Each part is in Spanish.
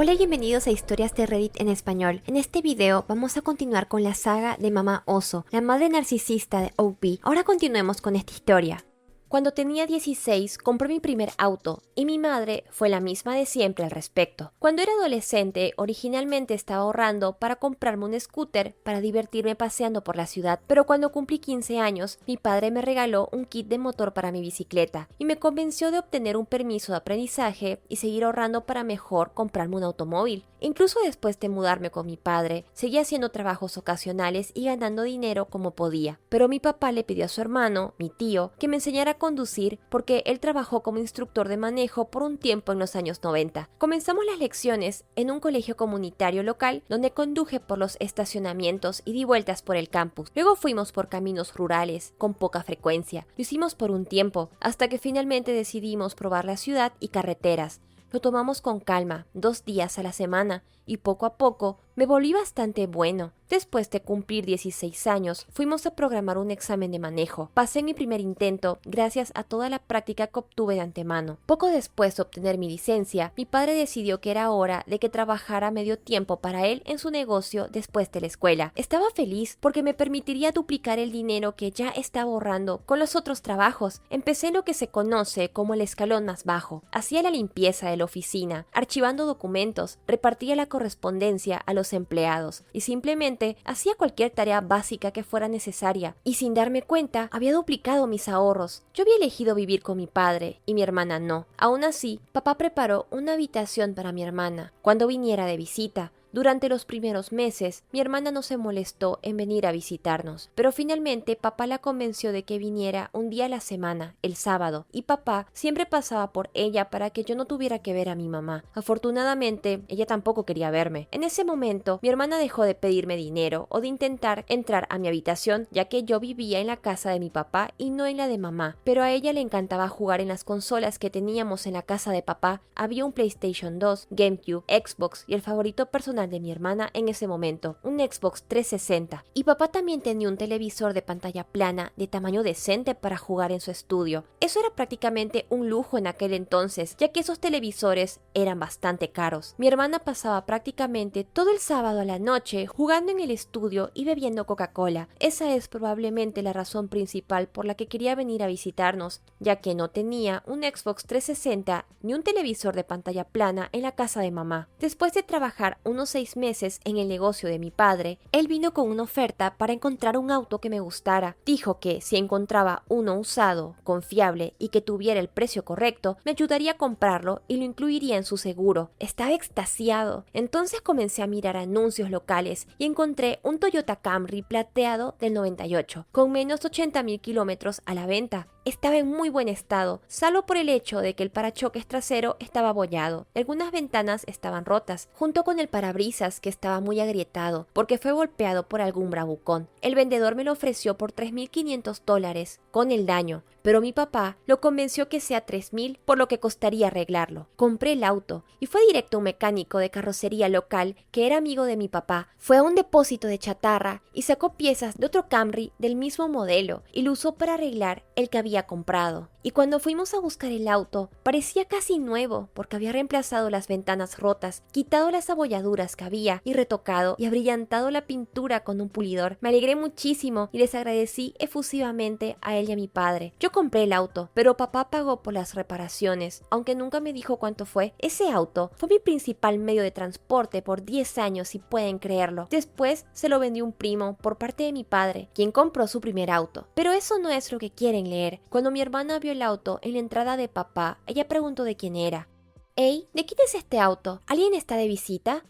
Hola y bienvenidos a Historias de Reddit en español. En este video vamos a continuar con la saga de Mamá Oso, la madre narcisista de OP. Ahora continuemos con esta historia. Cuando tenía 16, compré mi primer auto y mi madre fue la misma de siempre al respecto. Cuando era adolescente, originalmente estaba ahorrando para comprarme un scooter para divertirme paseando por la ciudad, pero cuando cumplí 15 años, mi padre me regaló un kit de motor para mi bicicleta y me convenció de obtener un permiso de aprendizaje y seguir ahorrando para mejor comprarme un automóvil. Incluso después de mudarme con mi padre, seguía haciendo trabajos ocasionales y ganando dinero como podía, pero mi papá le pidió a su hermano, mi tío, que me enseñara a conducir porque él trabajó como instructor de manejo por un tiempo en los años 90. Comenzamos las lecciones en un colegio comunitario local donde conduje por los estacionamientos y di vueltas por el campus. Luego fuimos por caminos rurales con poca frecuencia. Lo hicimos por un tiempo, hasta que finalmente decidimos probar la ciudad y carreteras. Lo tomamos con calma, 2 días a la semana, y poco a poco me volví bastante bueno. Después de cumplir 16 años, fuimos a programar un examen de manejo. Pasé mi primer intento gracias a toda la práctica que obtuve de antemano. Poco después de obtener mi licencia, mi padre decidió que era hora de que trabajara medio tiempo para él en su negocio después de la escuela. Estaba feliz porque me permitiría duplicar el dinero que ya estaba ahorrando con los otros trabajos. Empecé en lo que se conoce como el escalón más bajo. Hacía la limpieza de la oficina, archivando documentos, repartía la correspondencia a los empleados y simplemente hacía cualquier tarea básica que fuera necesaria, y sin darme cuenta había duplicado mis ahorros. Yo había elegido vivir con mi padre y mi hermana no. Aún así, papá preparó una habitación para mi hermana cuando viniera de visita. Durante los primeros meses, mi hermana no se molestó en venir a visitarnos, pero finalmente papá la convenció de que viniera un día a la semana, el sábado, y papá siempre pasaba por ella para que yo no tuviera que ver a mi mamá. Afortunadamente, ella tampoco quería verme. En ese momento, mi hermana dejó de pedirme dinero o de intentar entrar a mi habitación, ya que yo vivía en la casa de mi papá y no en la de mamá, pero a ella le encantaba jugar en las consolas que teníamos en la casa de papá. Había un PlayStation 2, GameCube, Xbox y el favorito personal de mi hermana en ese momento, un Xbox 360, y papá también tenía un televisor de pantalla plana de tamaño decente para jugar en su estudio. Eso era prácticamente un lujo en aquel entonces, ya que esos televisores eran bastante caros. Mi hermana pasaba prácticamente todo el sábado a la noche jugando en el estudio y bebiendo Coca-Cola. Esa es probablemente la razón principal por la que quería venir a visitarnos, ya que no tenía un Xbox 360 ni un televisor de pantalla plana en la casa de mamá. Después de trabajar unos 6 meses en el negocio de mi padre, él vino con una oferta para encontrar un auto que me gustara. Dijo que si encontraba uno usado, confiable y que tuviera el precio correcto, me ayudaría a comprarlo y lo incluiría en su seguro. Estaba extasiado. Entonces comencé a mirar anuncios locales y encontré un Toyota Camry plateado del 98, con menos de 80,000 kilómetros a la venta. Estaba en muy buen estado, salvo por el hecho de que el parachoques trasero estaba abollado. Algunas ventanas estaban rotas, junto con el parabrisas que estaba muy agrietado, porque fue golpeado por algún bravucón. El vendedor me lo ofreció por $3,500 con el daño, pero mi papá lo convenció que sea 3,000, por lo que costaría arreglarlo. Compré el auto y fue directo a un mecánico de carrocería local que era amigo de mi papá. Fue a un depósito de chatarra y sacó piezas de otro Camry del mismo modelo y lo usó para arreglar el que había comprado. Y cuando fuimos a buscar el auto, parecía casi nuevo porque había reemplazado las ventanas rotas, quitado las abolladuras que había y retocado y abrillantado la pintura con un pulidor. Me alegré muchísimo y les agradecí efusivamente a él y a mi padre. Yo compré el auto, pero papá pagó por las reparaciones, aunque nunca me dijo cuánto fue. Ese auto fue mi principal medio de transporte por 10 años, si pueden creerlo. Después se lo vendió un primo por parte de mi padre, quien compró su primer auto. Pero eso no es lo que quieren leer. Cuando mi hermana vio el auto en la entrada de papá, ella preguntó de quién era. «Hey, ¿de quién es este auto? ¿Alguien está de visita?»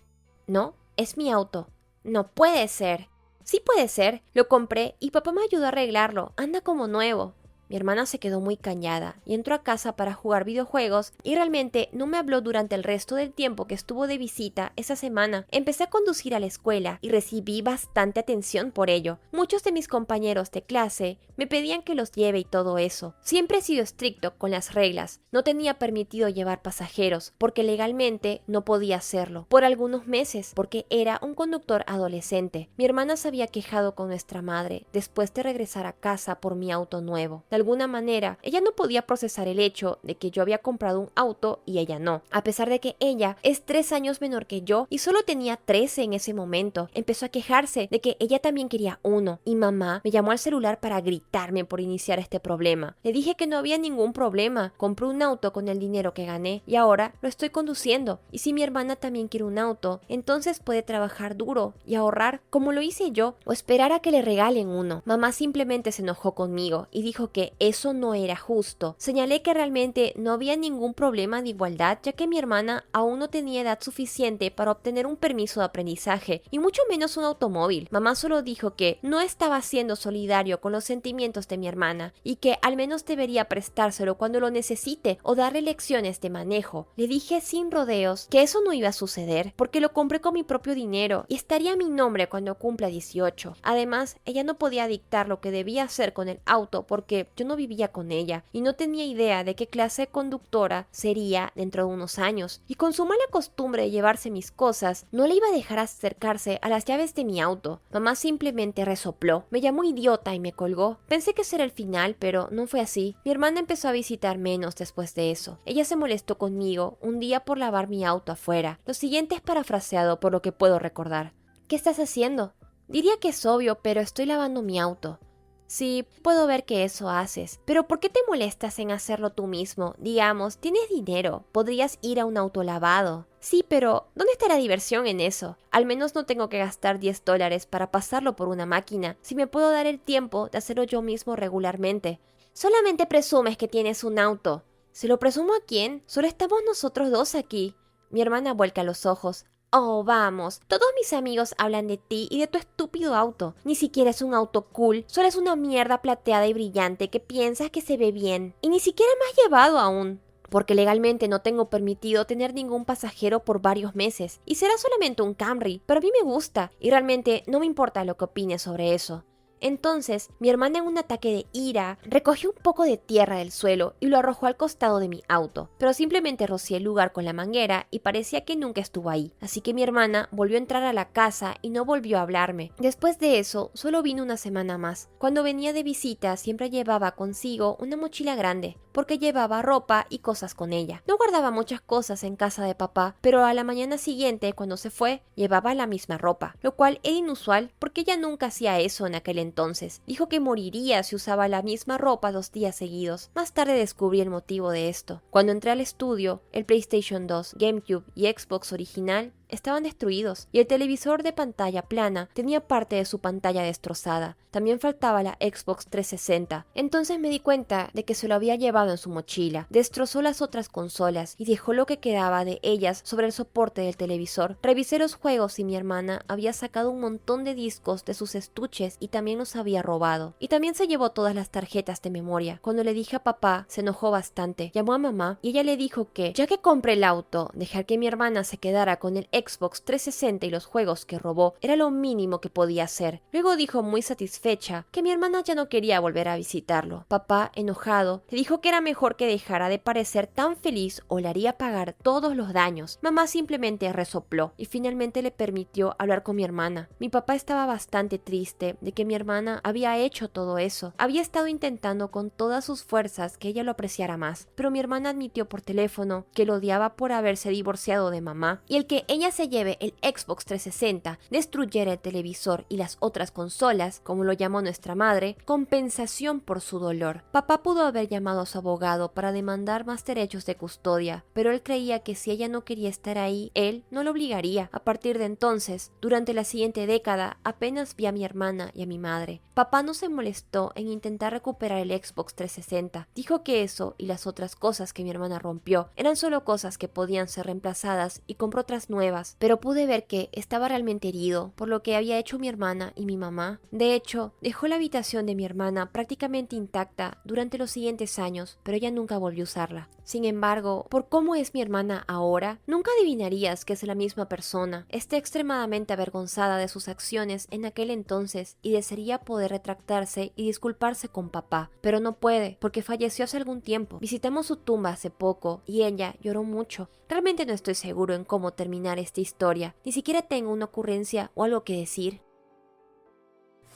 «No, es mi auto». «No puede ser». «Sí puede ser, lo compré y papá me ayudó a arreglarlo, anda como nuevo». Mi hermana se quedó muy callada y entró a casa para jugar videojuegos y realmente no me habló durante el resto del tiempo que estuvo de visita esa semana. Empecé a conducir a la escuela y recibí bastante atención por ello. Muchos de mis compañeros de clase me pedían que los lleve y todo eso. Siempre he sido estricto con las reglas. No tenía permitido llevar pasajeros porque legalmente no podía hacerlo por algunos meses porque era un conductor adolescente. Mi hermana se había quejado con nuestra madre después de regresar a casa por mi auto nuevo. La alguna manera, ella no podía procesar el hecho de que yo había comprado un auto y ella no. A pesar de que ella es 3 años menor que yo y solo tenía 13 en ese momento, empezó a quejarse de que ella también quería uno y mamá me llamó al celular para gritarme por iniciar este problema. Le dije que no había ningún problema, compré un auto con el dinero que gané y ahora lo estoy conduciendo, y si mi hermana también quiere un auto, entonces puede trabajar duro y ahorrar como lo hice yo o esperar a que le regalen uno. Mamá simplemente se enojó conmigo y dijo que eso no era justo. Señalé que realmente no había ningún problema de igualdad, ya que mi hermana aún no tenía edad suficiente para obtener un permiso de aprendizaje y mucho menos un automóvil. Mamá solo dijo que no estaba siendo solidario con los sentimientos de mi hermana y que al menos debería prestárselo cuando lo necesite o darle lecciones de manejo. Le dije sin rodeos que eso no iba a suceder porque lo compré con mi propio dinero y estaría a mi nombre cuando cumpla 18. Además, ella no podía dictar lo que debía hacer con el auto porque yo no vivía con ella y no tenía idea de qué clase de conductora sería dentro de unos años. Y con su mala costumbre de llevarse mis cosas, no le iba a dejar acercarse a las llaves de mi auto. Mamá simplemente resopló, me llamó idiota y me colgó. Pensé que ese era el final, pero no fue así. Mi hermana empezó a visitar menos después de eso. Ella se molestó conmigo un día por lavar mi auto afuera. Lo siguiente es parafraseado por lo que puedo recordar. ¿Qué estás haciendo? Diría que es obvio, pero estoy lavando mi auto. Sí, puedo ver que eso haces, pero ¿por qué te molestas en hacerlo tú mismo? Digamos, tienes dinero, podrías ir a un autolavado. Sí, pero ¿dónde está la diversión en eso? Al menos no tengo que gastar $10 para pasarlo por una máquina, si me puedo dar el tiempo de hacerlo yo mismo regularmente. Solamente presumes que tienes un auto. ¿Se lo presumo a quién? Solo estamos nosotros dos aquí. Mi hermana vuelca los ojos. Oh, vamos, todos mis amigos hablan de ti y de tu estúpido auto. Ni siquiera es un auto cool, solo es una mierda plateada y brillante que piensas que se ve bien. Y ni siquiera me has llevado aún, porque legalmente no tengo permitido tener ningún pasajero por varios meses. Y será solamente un Camry, pero a mí me gusta, y realmente no me importa lo que opines sobre eso. Entonces, mi hermana en un ataque de ira recogió un poco de tierra del suelo y lo arrojó al costado de mi auto, pero simplemente rocié el lugar con la manguera y parecía que nunca estuvo ahí. Así que mi hermana volvió a entrar a la casa y no volvió a hablarme. Después de eso, solo vino una semana más. Cuando venía de visita siempre llevaba consigo una mochila grande, porque llevaba ropa y cosas con ella. No guardaba muchas cosas en casa de papá, pero a la mañana siguiente, cuando se fue, llevaba la misma ropa, lo cual era inusual porque ella nunca hacía eso en aquel entonces. Dijo que moriría si usaba la misma ropa 2 días seguidos. Más tarde descubrí el motivo de esto. Cuando entré al estudio, el PlayStation 2, GameCube y Xbox original estaban destruidos y el televisor de pantalla plana tenía parte de su pantalla destrozada. También faltaba la Xbox 360. Entonces me di cuenta de que se lo había llevado en su mochila. Destrozó las otras consolas y dejó lo que quedaba de ellas sobre el soporte del televisor. Revisé los juegos y mi hermana había sacado un montón de discos de sus estuches y también los había robado. Y también se llevó todas las tarjetas de memoria. Cuando le dije a papá, se enojó bastante. Llamó a mamá y ella le dijo que, ya que compré el auto, dejar que mi hermana se quedara con el Xbox 360 y los juegos que robó era lo mínimo que podía hacer. Luego dijo muy satisfecha que mi hermana ya no quería volver a visitarlo. Papá, enojado, le dijo que era mejor que dejara de parecer tan feliz o le haría pagar todos los daños. Mamá simplemente resopló y finalmente le permitió hablar con mi hermana. Mi papá estaba bastante triste de que mi hermana había hecho todo eso. Había estado intentando con todas sus fuerzas que ella lo apreciara más, pero mi hermana admitió por teléfono que lo odiaba por haberse divorciado de mamá y el que ella se lleve el Xbox 360, destruyera el televisor y las otras consolas, como lo llamó nuestra madre, compensación por su dolor. Papá pudo haber llamado a su abogado para demandar más derechos de custodia, pero él creía que si ella no quería estar ahí, él no lo obligaría. A partir de entonces, durante la siguiente década, apenas vi a mi hermana y a mi madre. Papá no se molestó en intentar recuperar el Xbox 360. Dijo que eso y las otras cosas que mi hermana rompió eran solo cosas que podían ser reemplazadas y compró otras nuevas, pero pude ver que estaba realmente herido por lo que había hecho mi hermana y mi mamá. De hecho, dejó la habitación de mi hermana prácticamente intacta durante los siguientes años, pero ella nunca volvió a usarla. Sin embargo, por cómo es mi hermana ahora, nunca adivinarías que es la misma persona. Está extremadamente avergonzada de sus acciones en aquel entonces y desearía poder retractarse y disculparse con papá, pero no puede porque falleció hace algún tiempo. Visitamos su tumba hace poco y ella lloró mucho. Realmente no estoy seguro en cómo terminar esta historia. Ni siquiera tengo una ocurrencia o algo que decir.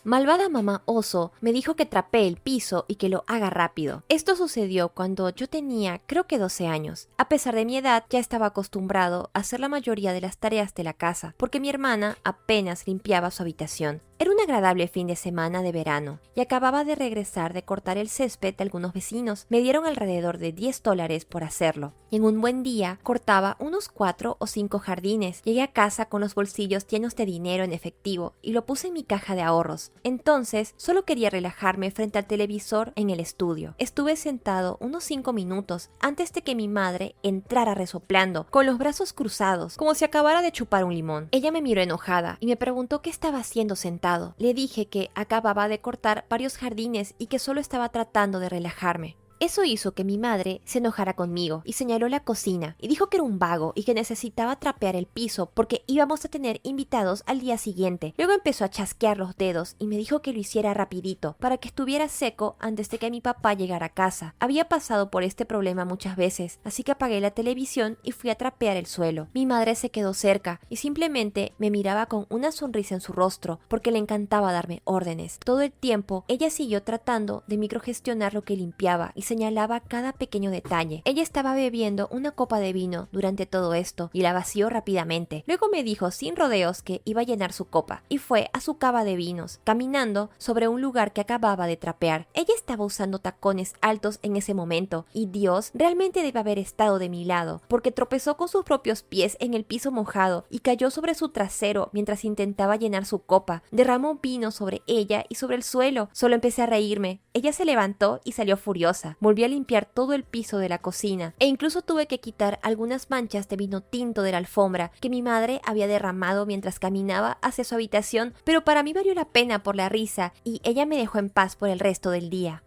Malvada mamá oso me dijo que trapee el piso y que lo haga rápido. Esto sucedió cuando yo tenía creo que 12 años. A pesar de mi edad, ya estaba acostumbrado a hacer la mayoría de las tareas de la casa, porque mi hermana apenas limpiaba su habitación. Era un agradable fin de semana de verano y acababa de regresar de cortar el césped de algunos vecinos. Me dieron alrededor de $10 por hacerlo. Y en un buen día cortaba unos 4 o 5 jardines. Llegué a casa con los bolsillos llenos de dinero en efectivo y lo puse en mi caja de ahorros. Entonces solo quería relajarme frente al televisor en el estudio. Estuve sentado unos 5 minutos antes de que mi madre entrara resoplando, con los brazos cruzados, como si acabara de chupar un limón. Ella me miró enojada y me preguntó qué estaba haciendo sentado. Le dije que acababa de cortar varios jardines y que solo estaba tratando de relajarme. Eso hizo que mi madre se enojara conmigo y señaló la cocina y dijo que era un vago y que necesitaba trapear el piso porque íbamos a tener invitados al día siguiente. Luego empezó a chasquear los dedos y me dijo que lo hiciera rapidito para que estuviera seco antes de que mi papá llegara a casa. Había pasado por este problema muchas veces, así que apagué la televisión y fui a trapear el suelo. Mi madre se quedó cerca y simplemente me miraba con una sonrisa en su rostro porque le encantaba darme órdenes. Todo el tiempo ella siguió tratando de microgestionar lo que limpiaba y señalaba cada pequeño detalle. Ella estaba bebiendo una copa de vino durante todo esto y la vació rápidamente. Luego me dijo sin rodeos que iba a llenar su copa y fue a su cava de vinos, caminando sobre un lugar que acababa de trapear. Ella estaba usando tacones altos en ese momento y Dios realmente debe haber estado de mi lado porque tropezó con sus propios pies en el piso mojado y cayó sobre su trasero mientras intentaba llenar su copa. Derramó vino sobre ella y sobre el suelo. Solo empecé a reírme. Ella se levantó y salió furiosa. Volví a limpiar todo el piso de la cocina e incluso tuve que quitar algunas manchas de vino tinto de la alfombra que mi madre había derramado mientras caminaba hacia su habitación, pero para mí valió la pena por la risa y ella me dejó en paz por el resto del día.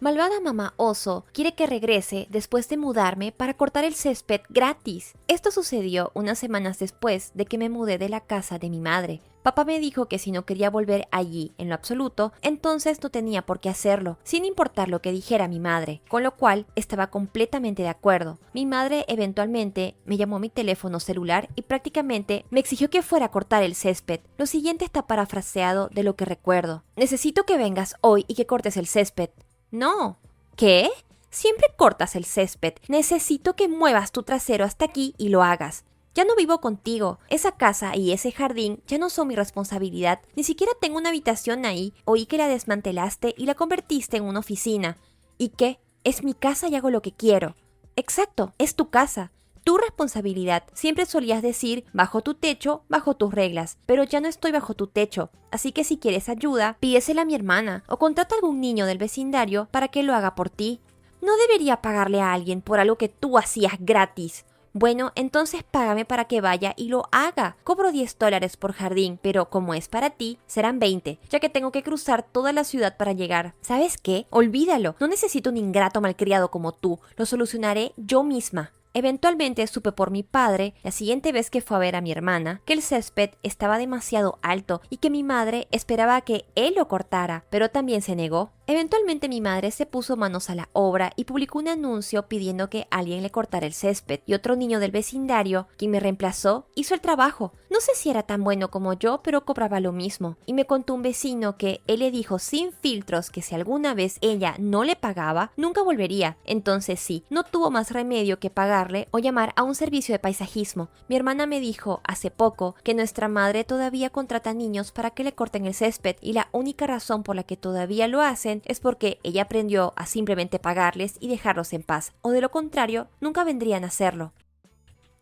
Malvada mamá oso quiere que regrese después de mudarme para cortar el césped gratis. Esto sucedió unas semanas después de que me mudé de la casa de mi madre. Papá me dijo que si no quería volver allí en lo absoluto, entonces no tenía por qué hacerlo, sin importar lo que dijera mi madre, con lo cual estaba completamente de acuerdo. Mi madre eventualmente me llamó a mi teléfono celular y prácticamente me exigió que fuera a cortar el césped. Lo siguiente está parafraseado de lo que recuerdo. Necesito que vengas hoy y que cortes el césped. No. ¿Qué? Siempre cortas el césped. Necesito que muevas tu trasero hasta aquí y lo hagas. Ya no vivo contigo. Esa casa y ese jardín ya no son mi responsabilidad. Ni siquiera tengo una habitación ahí. Oí que la desmantelaste y la convertiste en una oficina. ¿Y qué? Es mi casa y hago lo que quiero. Exacto, es tu casa. Tu responsabilidad. Siempre solías decir, bajo tu techo, bajo tus reglas, pero ya no estoy bajo tu techo. Así que si quieres ayuda, pídesela a mi hermana o contrata a algún niño del vecindario para que lo haga por ti. No debería pagarle a alguien por algo que tú hacías gratis. Bueno, entonces págame para que vaya y lo haga. Cobro $10 por jardín, pero como es para ti, serán 20, ya que tengo que cruzar toda la ciudad para llegar. ¿Sabes qué? Olvídalo. No necesito un ingrato malcriado como tú. Lo solucionaré yo misma. Eventualmente supe por mi padre, la siguiente vez que fue a ver a mi hermana, que el césped estaba demasiado alto y que mi madre esperaba que él lo cortara, pero también se negó. Eventualmente mi madre se puso manos a la obra y publicó un anuncio pidiendo que alguien le cortara el césped y otro niño del vecindario, quien me reemplazó, hizo el trabajo. No sé si era tan bueno como yo, pero cobraba lo mismo. Y me contó un vecino que él le dijo sin filtros que si alguna vez ella no le pagaba, nunca volvería. Entonces sí, no tuvo más remedio que pagarle o llamar a un servicio de paisajismo. Mi hermana me dijo hace poco que nuestra madre todavía contrata niños para que le corten el césped y la única razón por la que todavía lo hacen es porque ella aprendió a simplemente pagarles y dejarlos en paz, o de lo contrario, nunca vendrían a hacerlo.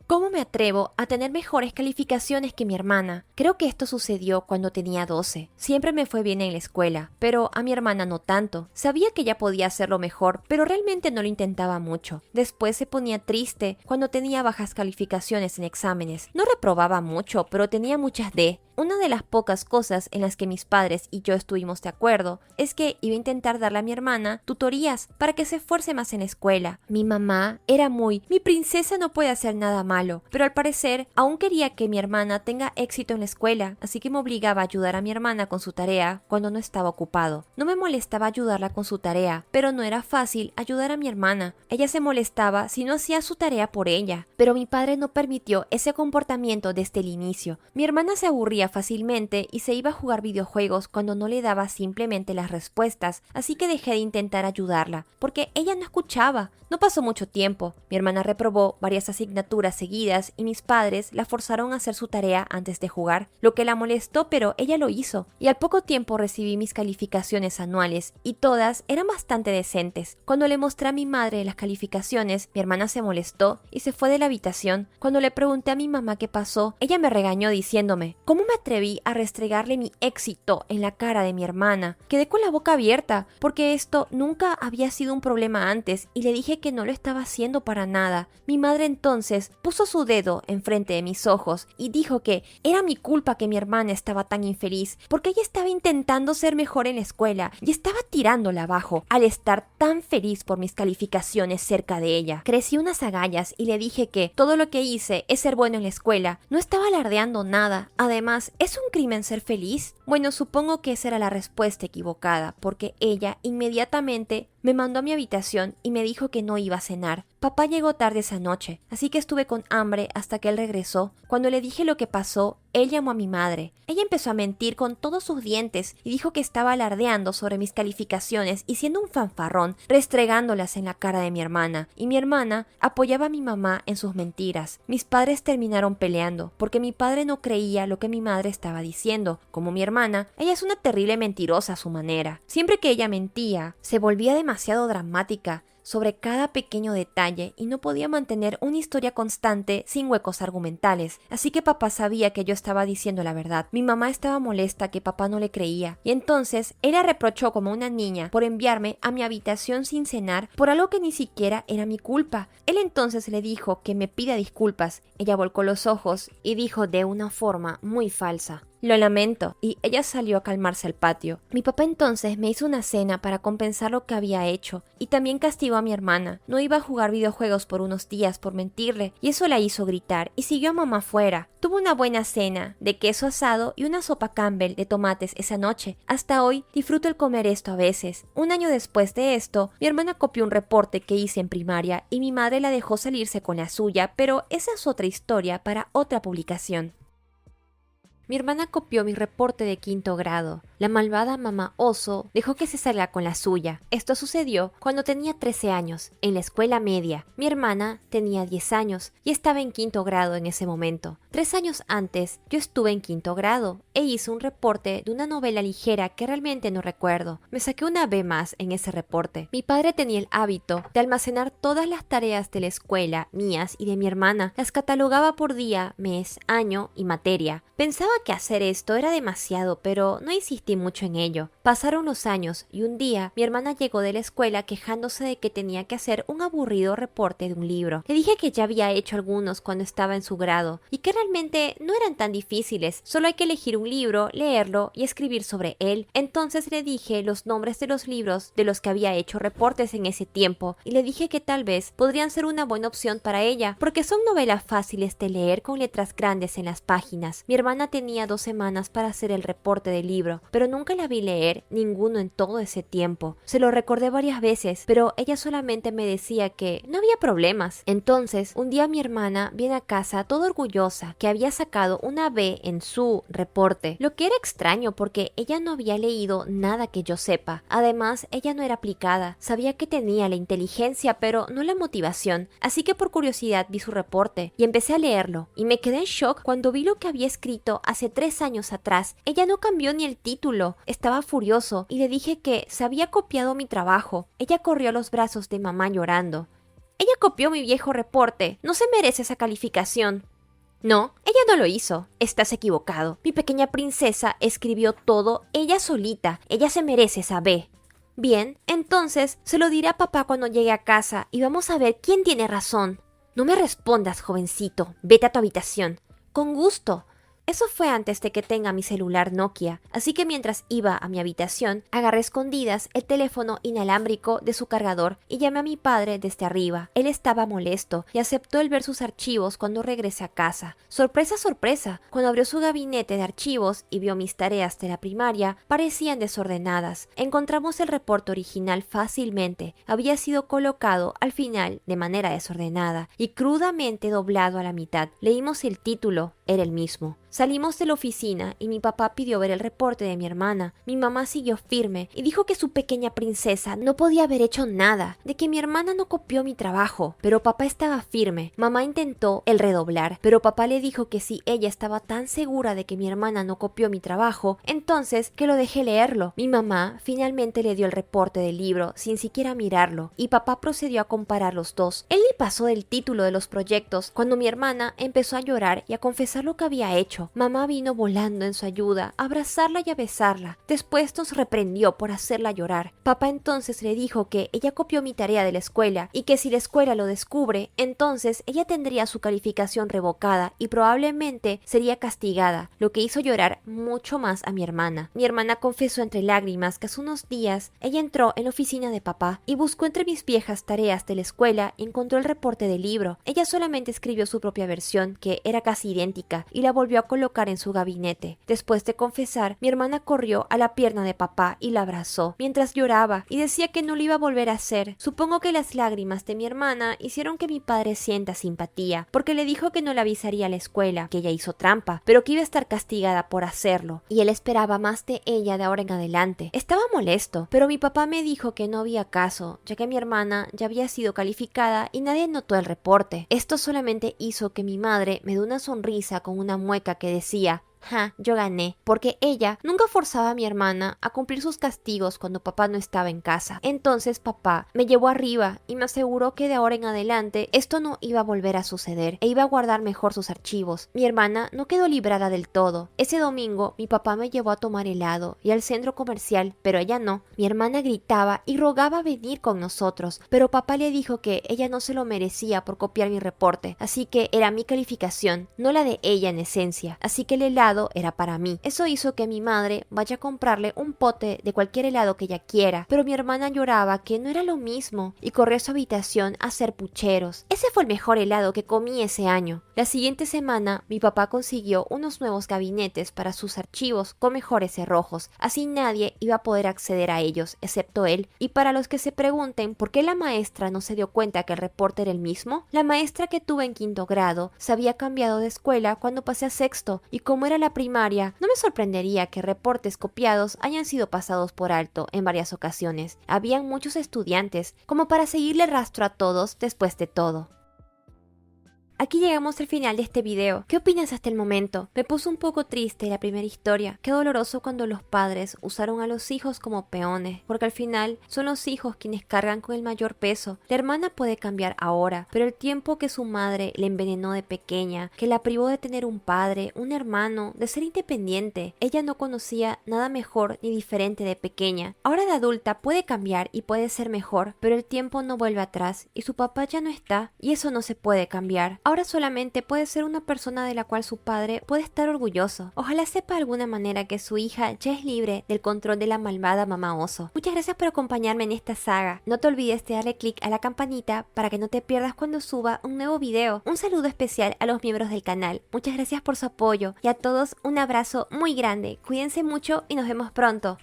¿Cómo me atrevo a tener mejores calificaciones que mi hermana? Creo que esto sucedió cuando tenía 12. Siempre me fue bien en la escuela, pero a mi hermana no tanto. Sabía que ella podía hacerlo mejor, pero realmente no lo intentaba mucho. Después se ponía triste cuando tenía bajas calificaciones en exámenes. No reprobaba mucho, pero tenía muchas D. Una de las pocas cosas en las que mis padres y yo estuvimos de acuerdo es que iba a intentar darle a mi hermana tutorías para que se esfuerce más en la escuela. Mi mamá era mi princesa no puede hacer nada malo, pero al parecer aún quería que mi hermana tenga éxito en la escuela, así que me obligaba a ayudar a mi hermana con su tarea cuando no estaba ocupado. No me molestaba ayudarla con su tarea, pero no era fácil ayudar a mi hermana. Ella se molestaba si no hacía su tarea por ella, pero mi padre no permitió ese comportamiento desde el inicio. Mi hermana se aburría reía fácilmente y se iba a jugar videojuegos cuando no le daba simplemente las respuestas, así que dejé de intentar ayudarla, porque ella no escuchaba. No pasó mucho tiempo. Mi hermana reprobó varias asignaturas seguidas y mis padres la forzaron a hacer su tarea antes de jugar, lo que la molestó, pero ella lo hizo. Y al poco tiempo recibí mis calificaciones anuales, y todas eran bastante decentes. Cuando le mostré a mi madre las calificaciones, mi hermana se molestó y se fue de la habitación. Cuando le pregunté a mi mamá qué pasó, ella me regañó diciéndome, ¿cómo me atreví a restregarle mi éxito en la cara de mi hermana? Quedé con la boca abierta, porque esto nunca había sido un problema antes, y le dije que no lo estaba haciendo para nada. Mi madre entonces puso su dedo enfrente de mis ojos y dijo que era mi culpa que mi hermana estaba tan infeliz, porque ella estaba intentando ser mejor en la escuela y estaba tirándola abajo al estar tan feliz por mis calificaciones cerca de ella. Crecí unas agallas y le dije que todo lo que hice es ser bueno en la escuela. No estaba alardeando nada. Además, ¿es un crimen ser feliz? Bueno, supongo que esa era la respuesta equivocada, porque ella inmediatamente me mandó a mi habitación y me dijo que no iba a cenar. Papá llegó tarde esa noche, así que estuve con hambre hasta que él regresó. Cuando le dije lo que pasó, él llamó a mi madre. Ella empezó a mentir con todos sus dientes y dijo que estaba alardeando sobre mis calificaciones y siendo un fanfarrón, restregándolas en la cara de mi hermana. Y mi hermana apoyaba a mi mamá en sus mentiras. Mis padres terminaron peleando, porque mi padre no creía lo que mi madre estaba diciendo. Como mi hermana, ella es una terrible mentirosa a su manera. Siempre que ella mentía, se volvía demasiado dramática sobre cada pequeño detalle y no podía mantener una historia constante sin huecos argumentales, así que papá sabía que yo estaba diciendo la verdad. Mi mamá estaba molesta que papá no le creía, y entonces él la reprochó como una niña por enviarme a mi habitación sin cenar por algo que ni siquiera era mi culpa. Él entonces le dijo que me pida disculpas. Ella volcó los ojos y dijo de una forma muy falsa: lo lamento, y ella salió a calmarse al patio. Mi papá entonces me hizo una cena para compensar lo que había hecho, y también castigó a mi hermana. No iba a jugar videojuegos por unos días por mentirle, y eso la hizo gritar, y siguió a mamá fuera. Tuvo una buena cena, de queso asado y una sopa Campbell de tomates esa noche. Hasta hoy disfruto el comer esto a veces. Un año después de esto, mi hermana copió un reporte que hice en primaria, y mi madre la dejó salirse con la suya, pero esa es otra historia para otra publicación. Mi hermana copió mi reporte de 5º grado. La malvada mamá oso dejó que se salga con la suya. Esto sucedió cuando tenía 13 años, en la escuela media. Mi hermana tenía 10 años y estaba en 5º grado en ese momento. 3 años antes, yo estuve en 5º grado e hice un reporte de una novela ligera que realmente no recuerdo. Me saqué una B+ en ese reporte. Mi padre tenía el hábito de almacenar todas las tareas de la escuela, mías y de mi hermana. Las catalogaba por día, mes, año y materia. Pensaba que hacer esto era demasiado, pero no insistí mucho en ello. Pasaron los años y un día mi hermana llegó de la escuela quejándose de que tenía que hacer un aburrido reporte de un libro. Le dije que ya había hecho algunos cuando estaba en su grado y que realmente no eran tan difíciles, solo hay que elegir un libro, leerlo y escribir sobre él. Entonces le dije los nombres de los libros de los que había hecho reportes en ese tiempo y le dije que tal vez podrían ser una buena opción para ella, porque son novelas fáciles de leer con letras grandes en las páginas. Mi hermana tenía 2 semanas para hacer el reporte del libro, pero nunca la vi leer ninguno en todo ese tiempo. Se lo recordé varias veces, pero ella solamente me decía que no había problemas. Entonces, un día mi hermana viene a casa toda orgullosa que había sacado una B en su reporte, lo que era extraño porque ella no había leído nada que yo sepa. Además, ella no era aplicada. Sabía que tenía la inteligencia, pero no la motivación, así que por curiosidad vi su reporte y empecé a leerlo, y me quedé en shock cuando vi lo que había escrito hace 3 años atrás. Ella no cambió ni el título. Estaba furioso y le dije que se había copiado mi trabajo. Ella corrió a los brazos de mamá llorando. Ella copió mi viejo reporte. No se merece esa calificación. No, ella no lo hizo. Estás equivocado. Mi pequeña princesa escribió todo ella solita. Ella se merece esa B. Bien, entonces se lo diré a papá cuando llegue a casa y vamos a ver quién tiene razón. No me respondas, jovencito. Vete a tu habitación. Con gusto. Eso fue antes de que tenga mi celular Nokia, así que mientras iba a mi habitación, agarré escondidas el teléfono inalámbrico de su cargador y llamé a mi padre desde arriba. Él estaba molesto y aceptó el ver sus archivos cuando regresé a casa. Sorpresa, sorpresa, cuando abrió su gabinete de archivos y vio mis tareas de la primaria, parecían desordenadas. Encontramos el reporte original fácilmente. Había sido colocado al final de manera desordenada y crudamente doblado a la mitad. Leímos el título: era el mismo. Salimos de la oficina y mi papá pidió ver el reporte de mi hermana. Mi mamá siguió firme y dijo que su pequeña princesa no podía haber hecho nada, de que mi hermana no copió mi trabajo. Pero papá estaba firme. Mamá intentó el redoblar, pero papá le dijo que si ella estaba tan segura de que mi hermana no copió mi trabajo, entonces que lo dejé leerlo. Mi mamá finalmente le dio el reporte del libro sin siquiera mirarlo y papá procedió a comparar los dos. Él le pasó del título de los proyectos cuando mi hermana empezó a llorar y a confesar lo que había hecho. Mamá vino volando en su ayuda, a abrazarla y a besarla. Después nos reprendió por hacerla llorar. Papá entonces le dijo que ella copió mi tarea de la escuela y que si la escuela lo descubre, entonces ella tendría su calificación revocada y probablemente sería castigada, lo que hizo llorar mucho más a mi hermana. Mi hermana confesó entre lágrimas que hace unos días ella entró en la oficina de papá y buscó entre mis viejas tareas de la escuela y encontró el reporte del libro. Ella solamente escribió su propia versión, que era casi idéntica, y la volvió a colocar en su gabinete. Después de confesar, mi hermana corrió a la pierna de papá y la abrazó, mientras lloraba y decía que no lo iba a volver a hacer. Supongo que las lágrimas de mi hermana hicieron que mi padre sienta simpatía, porque le dijo que no la avisaría a la escuela, que ella hizo trampa, pero que iba a estar castigada por hacerlo, y él esperaba más de ella de ahora en adelante. Estaba molesto, pero mi papá me dijo que no había caso, ya que mi hermana ya había sido calificada y nadie notó el reporte. Esto solamente hizo que mi madre me dé una sonrisa con una mueca que decía: «Ja, yo gané», porque ella nunca forzaba a mi hermana a cumplir sus castigos cuando papá no estaba en casa. Entonces papá me llevó arriba y me aseguró que de ahora en adelante esto no iba a volver a suceder e iba a guardar mejor sus archivos. Mi hermana no quedó librada del todo. Ese domingo mi papá me llevó a tomar helado y al centro comercial, pero ella no. Mi hermana gritaba y rogaba venir con nosotros, pero papá le dijo que ella no se lo merecía por copiar mi reporte, así que era mi calificación, no la de ella en esencia, así que el helado era para mí. Eso hizo que mi madre vaya a comprarle un pote de cualquier helado que ella quiera, pero mi hermana lloraba que no era lo mismo y corrió a su habitación a hacer pucheros. Ese fue el mejor helado que comí ese año. La siguiente semana mi papá consiguió unos nuevos gabinetes para sus archivos con mejores cerrojos, así nadie iba a poder acceder a ellos excepto él. Y para los que se pregunten por qué la maestra no se dio cuenta que el reporte era el mismo, la maestra que tuve en 5º grado se había cambiado de escuela cuando pasé a 6º, y como era la primaria, no me sorprendería que reportes copiados hayan sido pasados por alto en varias ocasiones. Habían muchos estudiantes como para seguirle rastro a todos después de todo. Aquí llegamos al final de este video. ¿Qué opinas hasta el momento? Me puso un poco triste la primera historia. Qué doloroso cuando los padres usaron a los hijos como peones, porque al final son los hijos quienes cargan con el mayor peso. La hermana puede cambiar ahora, pero el tiempo que su madre le envenenó de pequeña, que la privó de tener un padre, un hermano, de ser independiente, ella no conocía nada mejor ni diferente de pequeña. Ahora de adulta puede cambiar y puede ser mejor, pero el tiempo no vuelve atrás y su papá ya no está, y eso no se puede cambiar. Ahora solamente puede ser una persona de la cual su padre puede estar orgulloso. Ojalá sepa de alguna manera que su hija ya es libre del control de la malvada mamá oso. Muchas gracias por acompañarme en esta saga. No te olvides de darle click a la campanita para que no te pierdas cuando suba un nuevo video. Un saludo especial a los miembros del canal. Muchas gracias por su apoyo y a todos un abrazo muy grande. Cuídense mucho y nos vemos pronto.